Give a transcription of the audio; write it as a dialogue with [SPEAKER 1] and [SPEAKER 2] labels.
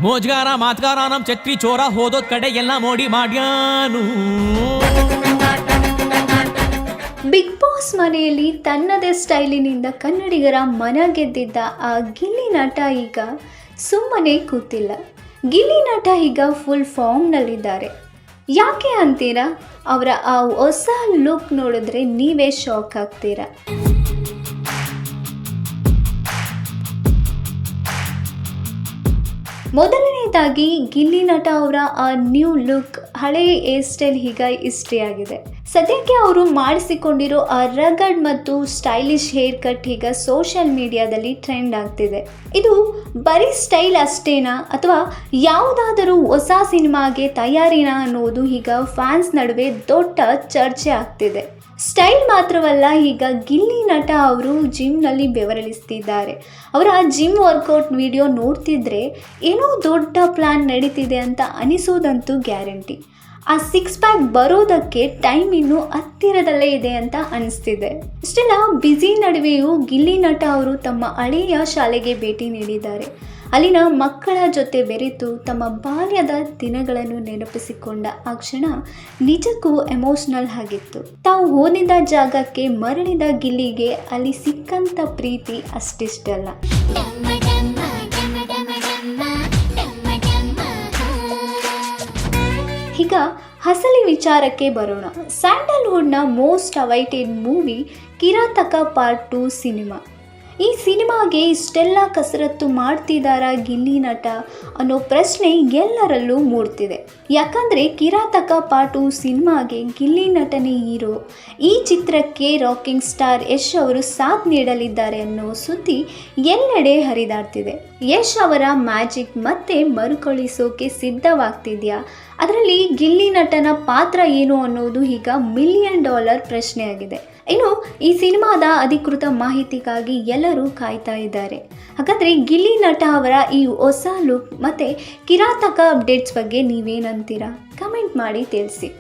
[SPEAKER 1] ಮೋಜ್ಗಾರ ಮಾತ್ಗಾರ ನಮ್ ಚಕ್ರಿ ಚೋರ ಹೋದೋದ್ ಕಡೆ ಎಲ್ಲ ಮೋಡಿ ಮಾಡ್ಯಾನು.
[SPEAKER 2] ಬಿಗ್ ಬಾಸ್ ಮನೆಯಲ್ಲಿ ತನ್ನದೇ ಸ್ಟೈಲಿನಿಂದ ಕನ್ನಡಿಗರ ಮನ ಗೆದ್ದಿದ್ದ ಆ ಗಿಲ್ಲಿ ನಟ ಈಗ ಸುಮ್ಮನೆ ಕೂತಿಲ್ಲ. ಗಿಲ್ಲಿ ನಟ ಈಗ ಫುಲ್ ಫಾರ್ಮ್ನಲ್ಲಿದ್ದಾರೆ. ಯಾಕೆ ಅಂತೀರಾ? ಅವರ ಆ ಹೊಸ ಲುಕ್ ನೋಡಿದ್ರೆ ನೀವೇ ಶಾಕ್ ಆಗ್ತೀರಾ. ಮೊದಲನೇದಾಗಿ ಗಿಲ್ಲಿ ನಟ ಅವರ ಆ ನ್ಯೂ ಲುಕ್, ಹಳೆಯ ಹೇರ್ ಸ್ಟೈಲ್ ಈಗ ಹಿಸ್ಟ್ರಿ ಆಗಿದೆ. ಸದ್ಯಕ್ಕೆ ಅವರು ಮಾಡಿಸಿಕೊಂಡಿರೋ ಆ ರಗಡ್ ಮತ್ತು ಸ್ಟೈಲಿಶ್ ಹೇರ್ ಕಟ್ ಈಗ ಸೋಷಿಯಲ್ ಮೀಡಿಯಾದಲ್ಲಿ ಟ್ರೆಂಡ್ ಆಗ್ತಿದೆ. ಇದು ಬರೀ ಸ್ಟೈಲ್ ಅಷ್ಟೇನಾ ಅಥವಾ ಯಾವುದಾದರೂ ಹೊಸ ಸಿನಿಮಾಗೆ ತಯಾರಿನಾ ಅನ್ನೋದು ಈಗ ಫ್ಯಾನ್ಸ್ ನಡುವೆ ದೊಡ್ಡ ಚರ್ಚೆ ಆಗ್ತಿದೆ. ಸ್ಟೈಲ್ ಮಾತ್ರವಲ್ಲ, ಈಗ ಗಿಲ್ಲಿ ನಟ ಅವರು ಜಿಮ್ನಲ್ಲಿ ಬೆವರಿಳಿಸ್ತಿದ್ದಾರೆ. ಅವರ ಜಿಮ್ ವರ್ಕೌಟ್ ವಿಡಿಯೋ ನೋಡ್ತಿದ್ರೆ ಏನೋ ದೊಡ್ಡ ಪ್ಲಾನ್ ನಡೀತಿದೆ ಅಂತ ಅನಿಸೋದಂತೂ ಗ್ಯಾರಂಟಿ. ಆ 6 ಪ್ಯಾಕ್ ಬರೋದಕ್ಕೆ ಟೈಮ್ ಇನ್ನೂ ಹತ್ತಿರದಲ್ಲೇ ಇದೆ ಅಂತ ಅನಿಸ್ತಿದೆ. ಇಷ್ಟೆಲ್ಲ ಬ್ಯುಸಿ ನಡುವೆಯೂ ಗಿಲ್ಲಿ ನಟ ಅವರು ತಮ್ಮ ಹಳೆಯ ಶಾಲೆಗೆ ಭೇಟಿ ನೀಡಿದ್ದಾರೆ. ಅಲ್ಲಿನ ಮಕ್ಕಳ ಜೊತೆ ಬೆರೆತು ತಮ್ಮ ಬಾಲ್ಯದ ದಿನಗಳನ್ನು ನೆನಪಿಸಿಕೊಂಡ ಆ ಕ್ಷಣ ನಿಜಕ್ಕೂ ಎಮೋಷನಲ್ ಆಗಿತ್ತು. ತಾವು ಓದಿದ ಜಾಗಕ್ಕೆ ಮರಳಿದ ಗಿಲ್ಲಿಗೆ ಅಲ್ಲಿ ಸಿಕ್ಕಂತ ಪ್ರೀತಿ ಅಷ್ಟಿಷ್ಟಲ್ಲ. ಈಗ ಅಸಲಿ ವಿಚಾರಕ್ಕೆ ಬರೋಣ. ಸ್ಯಾಂಡಲ್ವುಡ್ನ most awaited movie Kirataka part 2 cinema. ಈ ಸಿನಿಮಾಗೆ ಇಷ್ಟೆಲ್ಲ ಕಸರತ್ತು ಮಾಡ್ತಿದ್ದಾರಾ ಗಿಲ್ಲಿ ನಟ ಅನ್ನೋ ಪ್ರಶ್ನೆ ಎಲ್ಲರಲ್ಲೂ ಮೂಡ್ತಿದೆ. ಯಾಕಂದರೆ ಕಿರಾತಕ ಪಾರ್ಟ್ 2 ಸಿನಿಮಾಗೆ ಗಿಲ್ಲಿ ನಟನೇ ಹೀರೋ. ಈ ಚಿತ್ರಕ್ಕೆ ರಾಕಿಂಗ್ ಸ್ಟಾರ್ ಯಶ್ ಅವರು ಸಾಥ್ ನೀಡಲಿದ್ದಾರೆ ಅನ್ನೋ ಸುದ್ದಿ ಎಲ್ಲೆಡೆ ಹರಿದಾಡ್ತಿದೆ. ಯಶ್ ಅವರ ಮ್ಯಾಜಿಕ್ ಮತ್ತೆ ಮರುಕಳಿಸೋಕೆ ಸಿದ್ಧವಾಗ್ತಿದೆಯಾ? ಅದರಲ್ಲಿ ಗಿಲ್ಲಿ ನಟನ ಪಾತ್ರ ಏನು ಅನ್ನೋದು ಈಗ $1 ಮಿಲಿಯನ್ ಪ್ರಶ್ನೆಯಾಗಿದೆ. ಇನ್ನು ಈ ಸಿನಿಮಾದ ಅಧಿಕೃತ ಮಾಹಿತಿಗಾಗಿ ಎಲ್ಲರೂ ಕಾಯ್ತಾ ಇದ್ದಾರೆ. ಹಾಗಾದರೆ ಗಿಲ್ಲಿ ನಟ ಅವರ ಈ ಹೊಸ ಲುಕ್ ಮತ್ತು ಕಿರಾತಕ ಅಪ್ಡೇಟ್ಸ್ ಬಗ್ಗೆ ನೀವೇನಂತೀರಾ? ಕಮೆಂಟ್ ಮಾಡಿ ತಿಳಿಸಿ.